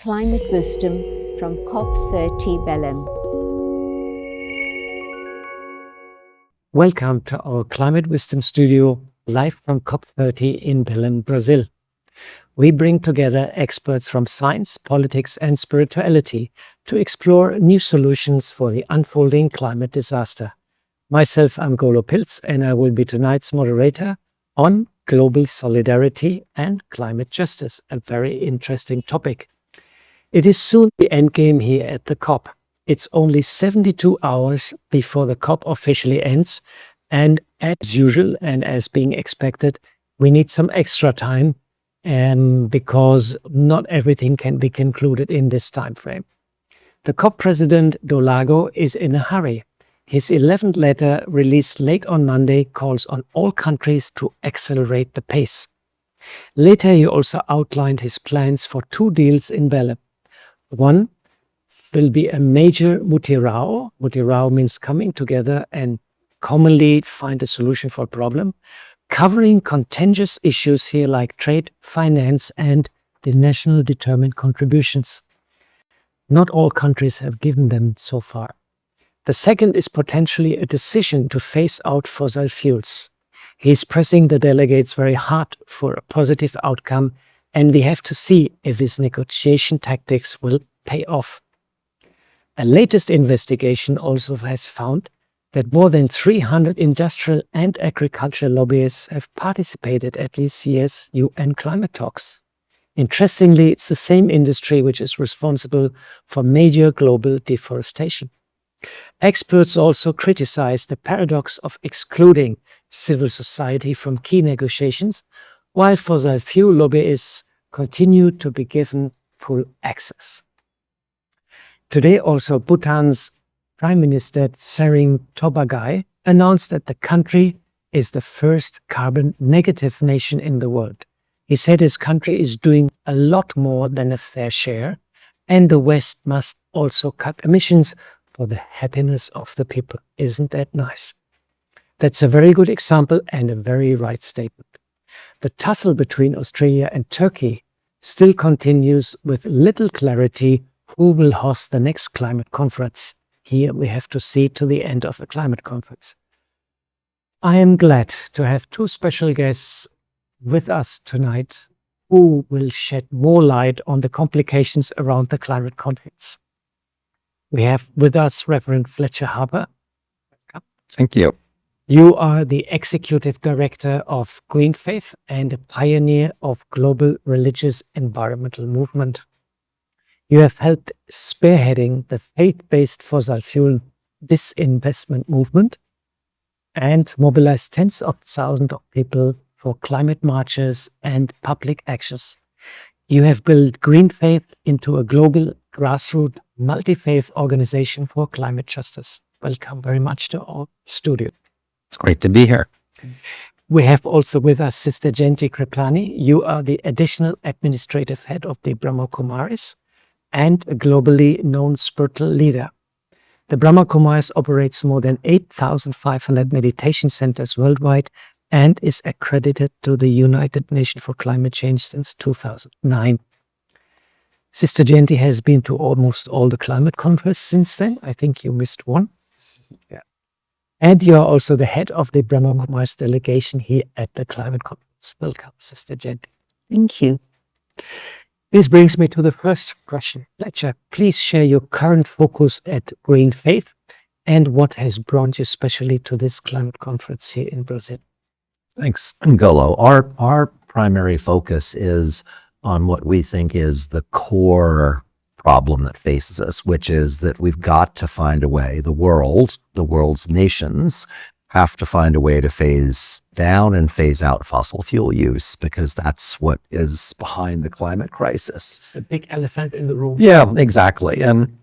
Climate Wisdom from COP30 Belém. Welcome to our Climate Wisdom Studio, live from COP30 in Belém, Brazil. We bring together experts from science, politics, and spirituality to explore new solutions for the unfolding climate disaster. Myself, I'm Golo Pilz, and I will be tonight's moderator on global solidarity and climate justice, a very interesting topic. It is soon the endgame here at the COP. It's only 72 hours before the COP officially ends, and as usual and as being expected, we need some extra time because not everything can be concluded in this time frame. The COP president, Dolago, is in a hurry. His 11th letter, released late on Monday, calls on all countries to accelerate the pace. Later, he also outlined his plans for 2 deals in Belém. One will be a major mutirao. Mutirao means coming together and commonly find a solution for a problem, covering contentious issues here like trade, finance, and the national determined contributions. Not all countries have given them so far. The second is potentially a decision to phase out fossil fuels. He is pressing the delegates very hard for a positive outcome, and we have to see if his negotiation tactics will pay off. A latest investigation also has found that more than 300 industrial and agricultural lobbyists have participated at this year's UN climate talks. Interestingly, it's the same industry which is responsible for major global deforestation. Experts also criticize the paradox of excluding civil society from key negotiations, while fossil fuel lobbyists continue to be given full access. Today also, Bhutan's Prime Minister Tshering Tobagai announced that the country is the first carbon negative nation in the world. He said his country is doing a lot more than a fair share, and the West must also cut emissions for the happiness of the people. Isn't that nice? That's a very good example and a very right statement. The tussle between Australia and Turkey still continues with little clarity who will host the next climate conference. Here we have to see to the end of the climate conference. I am glad to have 2 special guests with us tonight who will shed more light on the complications around the climate conference. We have with us Rev Fletcher Harper. Thank you. You are the Executive Director of GreenFaith and a pioneer of global religious environmental movement. You have helped spearheading the faith-based fossil fuel disinvestment movement and mobilized tens of thousands of people for climate marches and public actions. You have built GreenFaith into a global grassroots multi-faith organization for climate justice. Welcome very much to our studio. It's great to be here. We have also with us Sister Jayanti. You are the additional administrative head of the Brahma Kumaris and a globally known spiritual leader. The Brahma Kumaris operates more than 8,500 meditation centers worldwide and is accredited to the United Nations for Climate Change since 2009. Sister Jayanti has been to almost all the climate conferences since then. I think you missed one. Yeah. And you are also the head of the Brahma Kumaris delegation here at the climate conference. Welcome, Sister Jayanti. Thank you. This brings me to the first question. Fletcher, please share your current focus at GreenFaith and what has brought you specially to this climate conference here in Brazil. Thanks, Golo. Our primary focus is on what we think is the core problem that faces us, which is that we've got to find a way, the world's nations have to find a way to phase down and phase out fossil fuel use, because that's what is behind the climate crisis. It's the big elephant in the room. Yeah, exactly. And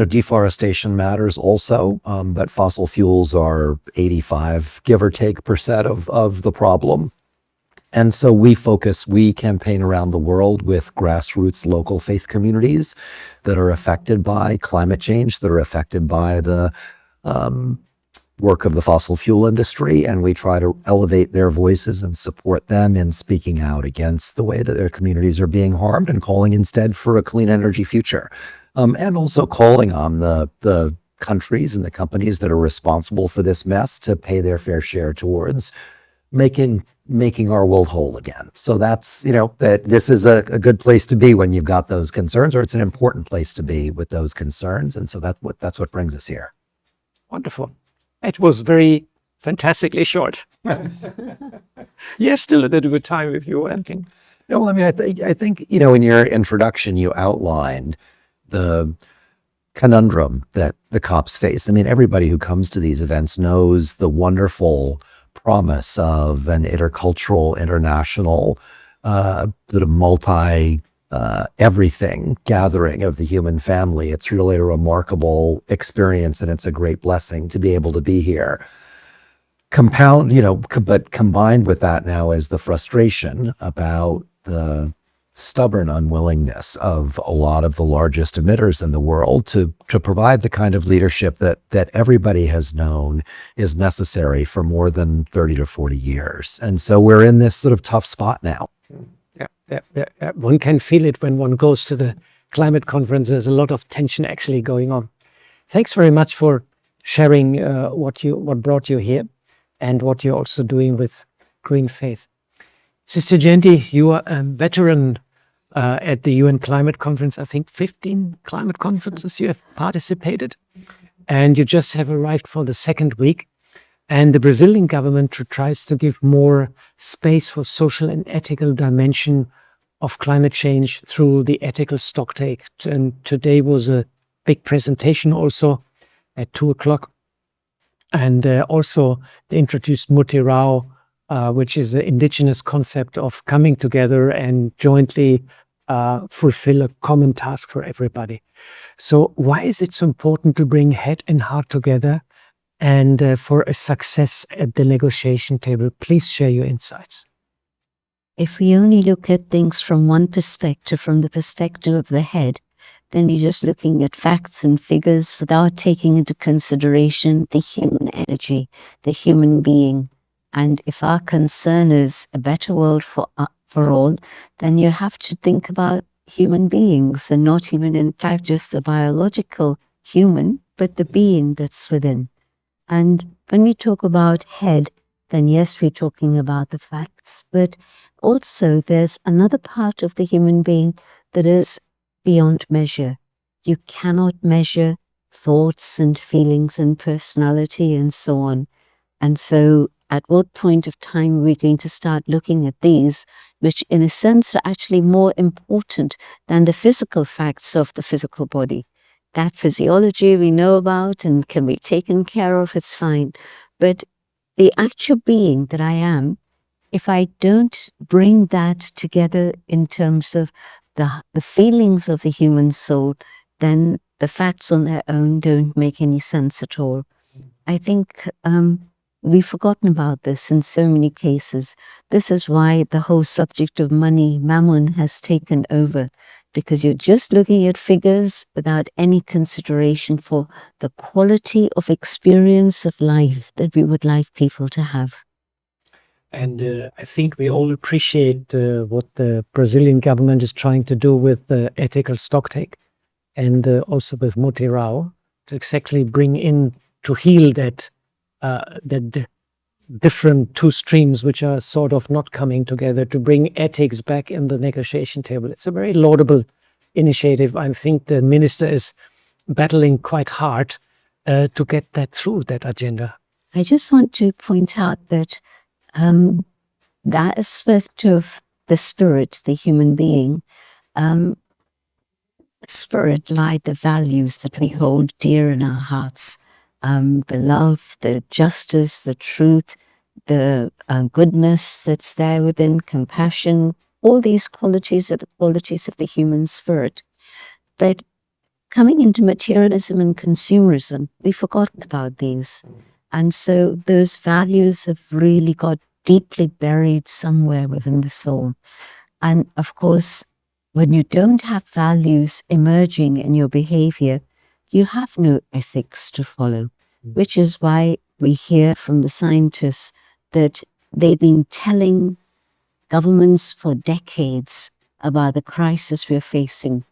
deforestation matters also, but fossil fuels are 85, give or take, % of the problem. And so we campaign around the world with grassroots local faith communities that are affected by climate change, that are affected by the work of the fossil fuel industry, and we try to elevate their voices and support them in speaking out against the way that their communities are being harmed and calling instead for a clean energy future. And also calling on the countries and the companies that are responsible for this mess to pay their fair share towards making our world whole again. So that's, that this is a good place to be when you've got those concerns, or it's an important place to be with those concerns. And so that's what brings us here. Wonderful. It was very fantastically short. You have still a little bit of time if you want. No, I mean, I think, in your introduction, you outlined the conundrum that the COPs face. I mean, everybody who comes to these events knows the wonderful promise of an intercultural, international, sort of multi everything gathering of the human family. It's really a remarkable experience, and it's a great blessing to be able to be here. But combined with that now is the frustration about the stubborn unwillingness of a lot of the largest emitters in the world to provide the kind of leadership that everybody has known is necessary for more than 30 to 40 years. And so we're in this sort of tough spot now. Yeah. One can feel it when one goes to the climate conference. There's a lot of tension actually going on. Thanks very much for sharing what brought you here and what you're also doing with GreenFaith. Sister Jayanti, you are a veteran at the UN Climate Conference. I think 15 climate conferences you have participated, and you just have arrived for the second week. And the Brazilian government tries to give more space for social and ethical dimension of climate change through the ethical stocktake. And today was a big presentation also at 2:00. And also they introduced Mutirao, which is an indigenous concept of coming together and jointly fulfill a common task for everybody. So why is it so important to bring head and heart together and for a success at the negotiation table? Please share your insights. If we only look at things from one perspective, from the perspective of the head, then we're just looking at facts and figures without taking into consideration the human energy, the human being. And if our concern is a better world for all, then you have to think about human beings, and not even in fact just the biological human, but the being that's within. And when we talk about head, then yes, we're talking about the facts, but also there's another part of the human being that is beyond measure. You cannot measure thoughts and feelings and personality and so on. And so at what point of time we're going to start looking at these, which in a sense are actually more important than the physical facts of the physical body. That physiology we know about and can be taken care of, it's fine. But the actual being that I am, if I don't bring that together in terms of the feelings of the human soul, then the facts on their own don't make any sense at all. I think we've forgotten about this in so many cases. This is why the whole subject of money, mammon, has taken over, because you're just looking at figures without any consideration for the quality of experience of life that we would like people to have. And I think we all appreciate what the Brazilian government is trying to do with the ethical stocktake and also with Mutirao to exactly bring in, to heal that different two streams which are sort of not coming together, to bring ethics back in the negotiation table. It's a very laudable initiative. I think the minister is battling quite hard to get that through, that agenda. I just want to point out that that aspect of the spirit, the human being, spirit lie the values that we hold dear in our hearts. The love, the justice, the truth, the goodness that's there within, compassion, all these qualities are the qualities of the human spirit. But coming into materialism and consumerism, we've forgotten about these. And so those values have really got deeply buried somewhere within the soul. And of course, when you don't have values emerging in your behavior, you have no ethics to follow, which is why we hear from the scientists that they've been telling governments for decades about the crisis we're facing,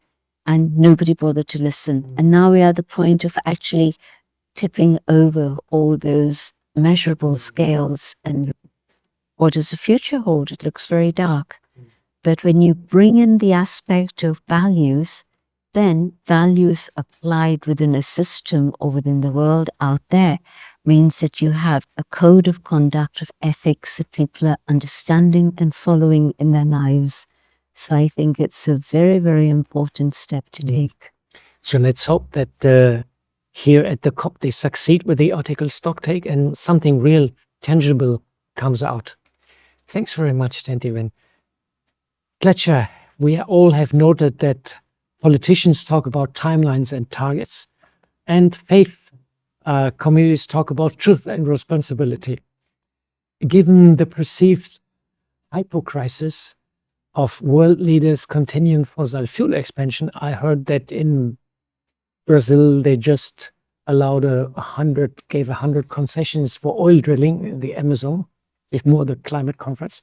and nobody bothered to listen. And now we are at the point of actually tipping over all those measurable scales. And what does the future hold? It looks very dark. But when you bring in the aspect of values, then values applied within a system or within the world out there means that you have a code of conduct, of ethics that people are understanding and following in their lives. So I think it's a very, very important step to take. So let's hope that here at the COP they succeed with the article stocktake and something real, tangible comes out. Thanks very much, Jayanti. Fletcher, we all have noted that politicians talk about timelines and targets, and faith communities talk about truth and responsibility. Given the perceived hypocrisis of world leaders continuing fossil fuel expansion, I heard that in Brazil they just allowed gave 100 concessions for oil drilling in the Amazon, if more the climate conference.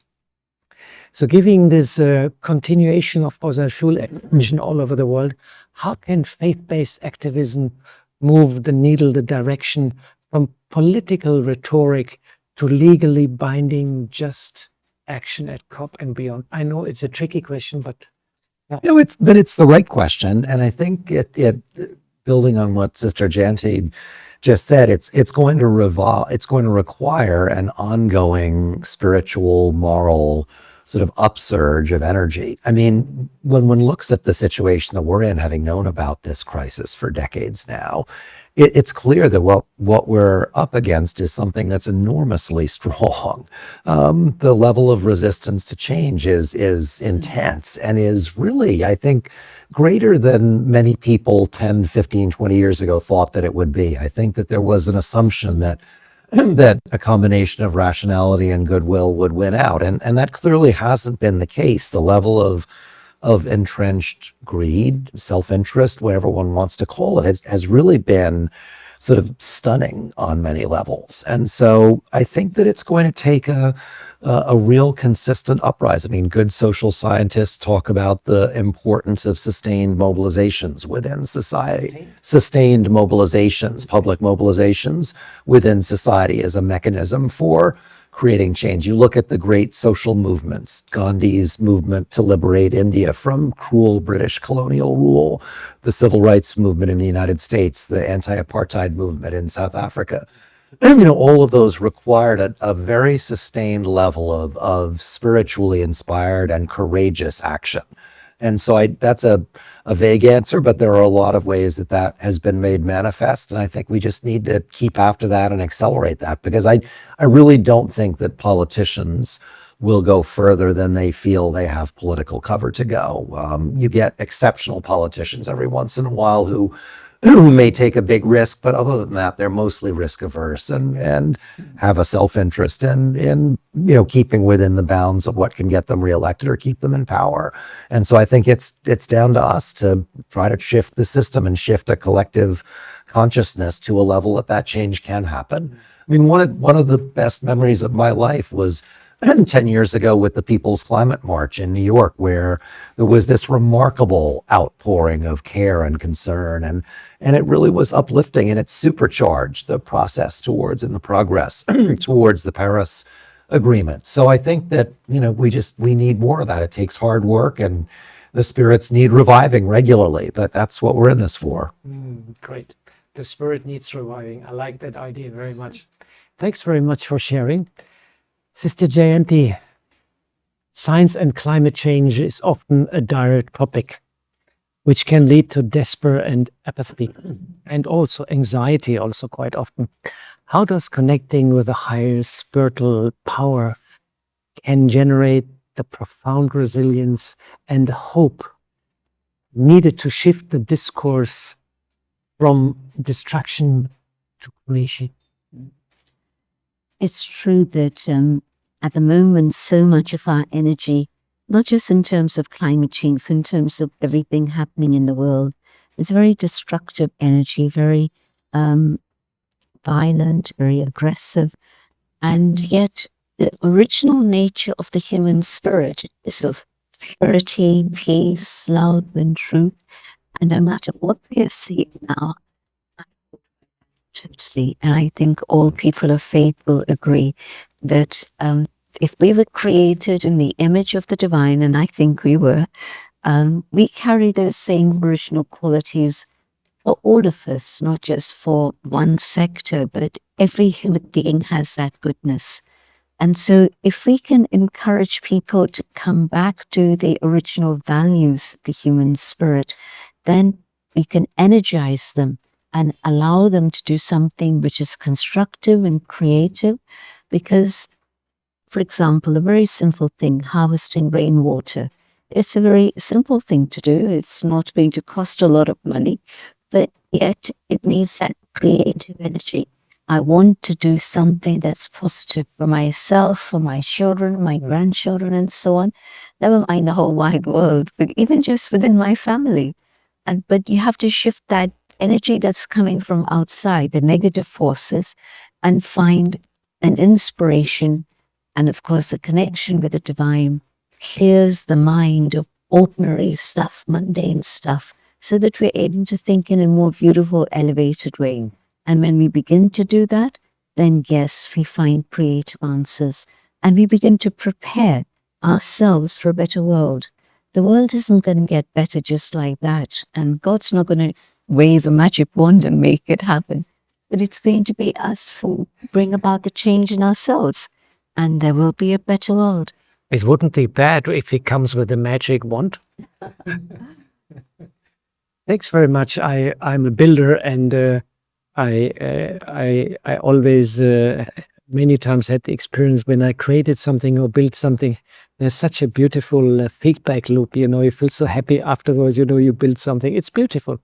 So giving this continuation of fossil fuel emission all over the world, how can faith-based activism move the needle, the direction from political rhetoric to legally binding just action at COP and beyond? I know it's a tricky question, but... But it's the right question. And I think it building on what Sister Jayanti just said, it's going to require an ongoing spiritual, moral sort of upsurge of energy. I mean, when one looks at the situation that we're in, having known about this crisis for decades now, it's clear that what we're up against is something that's enormously strong. The level of resistance to change is intense and is really, I think, greater than many people 10, 15, 20 years ago thought that it would be. I think that there was an assumption that a combination of rationality and goodwill would win out. And that clearly hasn't been the case. The level of entrenched greed, self-interest, whatever one wants to call it, has really been sort of stunning on many levels. And so I think that it's going to take a real consistent uprise. I mean, good social scientists talk about the importance of sustained mobilizations within society. Sustained mobilizations, public mobilizations within society as a mechanism for creating change. You look at the great social movements, Gandhi's movement to liberate India from cruel British colonial rule, the civil rights movement in the United States, the anti-apartheid movement in South Africa. And, all of those required a very sustained level of spiritually inspired and courageous action. And so that's a vague answer, but there are a lot of ways that has been made manifest. And I think we just need to keep after that and accelerate that, because I really don't think that politicians will go further than they feel they have political cover to go. You get exceptional politicians every once in a while who may take a big risk, but other than that, they're mostly risk averse and have a self-interest in keeping within the bounds of what can get them reelected or keep them in power. And so I think it's down to us to try to shift the system and shift a collective consciousness to a level that change can happen. I mean, one of the best memories of my life was 10 years ago with the People's Climate March in New York, where there was this remarkable outpouring of care and concern, and it really was uplifting, and it supercharged the process towards and the progress towards the Paris Agreement. So I think that, we need more of that. It takes hard work, and the spirits need reviving regularly, but that's what we're in this for. Great. The spirit needs reviving. I like that idea very much. Thanks very much for sharing. Sister Jayanti, science and climate change is often a direct topic, which can lead to despair and apathy, and also anxiety also quite often. How does connecting with a higher spiritual power can generate the profound resilience and hope needed to shift the discourse from destruction to creation? It's true that at the moment, so much of our energy, not just in terms of climate change, in terms of everything happening in the world, is very destructive energy, very violent, very aggressive. And yet the original nature of the human spirit is of purity, peace, love, and truth. And no matter what we are seeing now, totally, and I think all people of faith will agree that if we were created in the image of the divine, and I think we were, we carry those same original qualities for all of us, not just for one sector, but every human being has that goodness. And so if we can encourage people to come back to the original values of the human spirit, then we can energize them and allow them to do something which is constructive and creative. Because, for example, a very simple thing, harvesting rainwater. It's a very simple thing to do. It's not going to cost a lot of money, but yet it needs that creative energy. I want to do something that's positive for myself, for my children, my grandchildren, and so on. Never mind the whole wide world, but even just within my family. But you have to shift that energy that's coming from outside, the negative forces, and find an inspiration. And of course, the connection with the divine clears the mind of ordinary stuff, mundane stuff, so that we're able to think in a more beautiful, elevated way. And when we begin to do that, then yes, we find creative answers and we begin to prepare ourselves for a better world. The world isn't going to get better just like that. And God's not going to wave a magic wand and make it happen. But it's going to be us who bring about the change in ourselves. And there will be a better world. It wouldn't be bad if he comes with a magic wand. Thanks very much. I'm a builder, and I always many times had the experience when I created something or built something. There's such a beautiful feedback loop. You feel so happy afterwards. You built something. It's beautiful.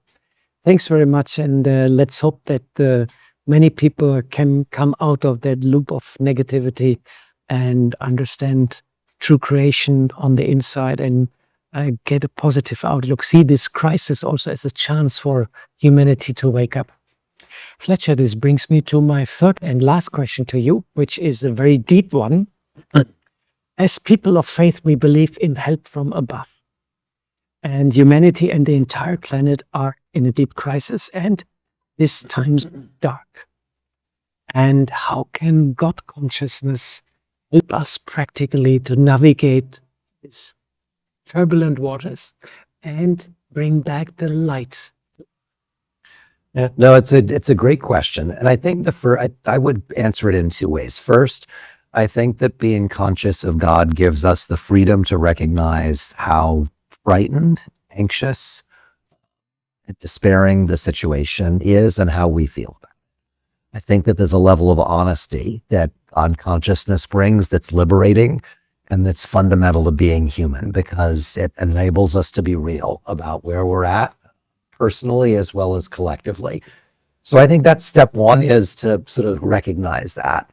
Thanks very much, and let's hope that many people can come out of that loop of negativity and understand true creation on the inside and get a positive outlook. See this crisis also as a chance for humanity to wake up. Fletcher, this brings me to my third and last question to you, which is a very deep one. As people of faith, we believe in help from above. And humanity and the entire planet are in a deep crisis, and this time's dark. And how can God consciousness help us practically to navigate these turbulent waters and bring back the light? Yeah, no, it's a great question. And I think I would answer it in two ways. First, I think that being conscious of God gives us the freedom to recognize how frightened, anxious, and despairing the situation is and how we feel about it. I think that there's a level of honesty that God consciousness brings that's liberating and that's fundamental to being human, because it enables us to be real about where we're at personally as well as collectively. So I think that's step one, is to sort of recognize that.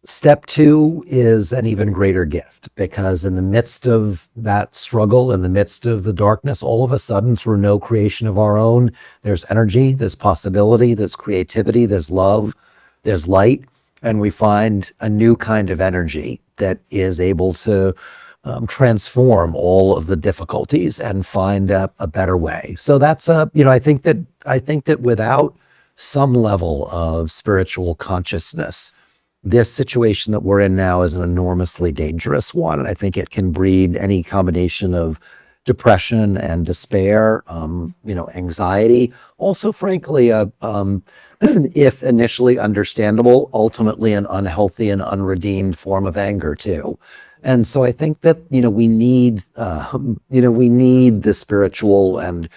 Step two is an even greater gift, because in the midst of that struggle, in the midst of the darkness, all of a sudden, through no creation of our own, there's energy, there's possibility, there's creativity, there's love, there's light, and we find a new kind of energy that is able to transform all of the difficulties and find a better way. So that's I think that without some level of spiritual consciousness, this situation that we're in now is an enormously dangerous one. And I think it can breed any combination of depression and despair, anxiety. Also, frankly, if initially understandable, ultimately an unhealthy and unredeemed form of anger too. And so I think that, we need the spiritual and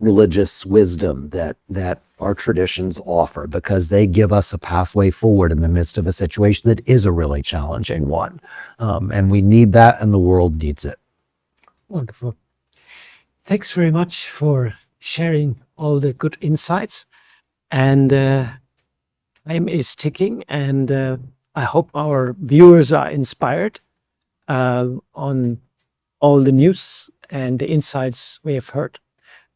religious wisdom that our traditions offer, because they give us a pathway forward in the midst of a situation that is a really challenging one. And we need that, and the world needs it. Wonderful. Thanks very much for sharing all the good insights. And time is ticking, and I hope our viewers are inspired on all the news and the insights we have heard.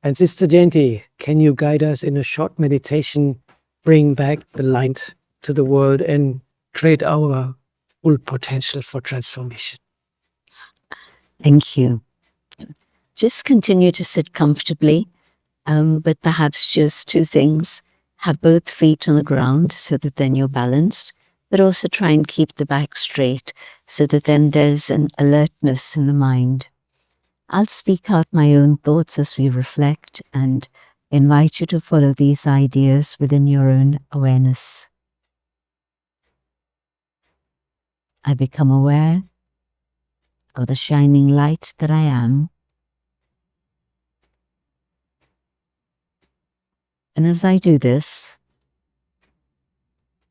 And Sister Jayanti, can you guide us in a short meditation bring back the light to the world and create our full potential for transformation. Thank you. Just continue to sit comfortably, but perhaps just two things. Have both feet on the ground so that then you're balanced, but also try and keep the back straight so that then there's an alertness in the mind. I'll speak out my own thoughts as we reflect and invite you to follow these ideas within your own awareness. I become aware of the shining light that I am. And as I do this,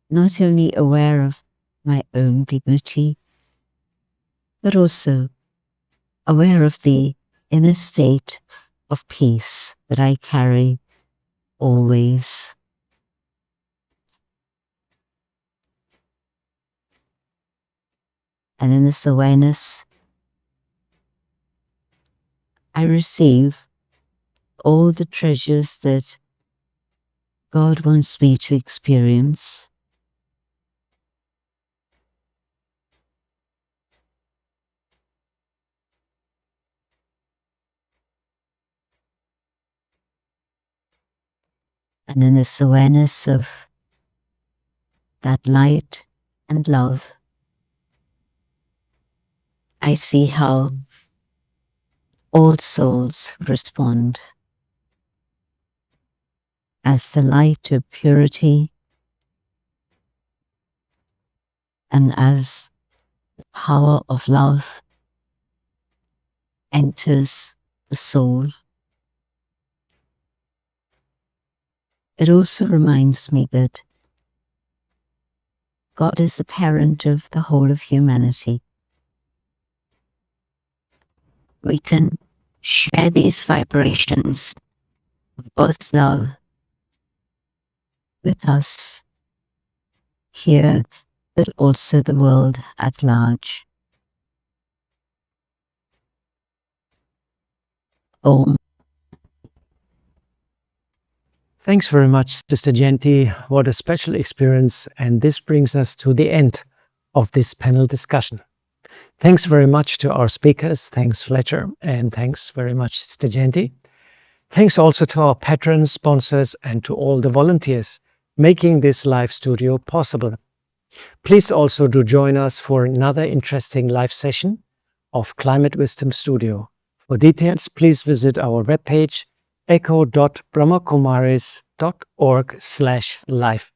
not only aware of my own dignity, but also aware of the inner state of peace that I carry always. And in this awareness, I receive all the treasures that God wants me to experience. And in this awareness of that light and love, I see how all souls respond as the light of purity and as the power of love enters the soul. It also reminds me that God is the parent of the whole of humanity. We can share these vibrations of God's love with us here, but also the world at large. Om. Thanks very much, Sister Jayanti. What a special experience. And this brings us to the end of this panel discussion. Thanks very much to our speakers. Thanks, Fletcher. And thanks very much, Sister Jayanti. Thanks also to our patrons, sponsors, and to all the volunteers making this live studio possible. Please also do join us for another interesting live session of Climate Wisdom Studio. For details, please visit our webpage echo.brahmakumaris.org/live.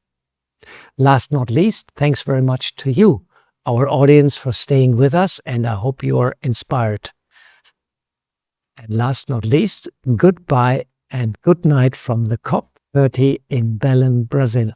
Last not least, thanks very much to you, our audience, for staying with us, and I hope you are inspired. And last not least, goodbye and good night from the COP30 in Belém, Brazil.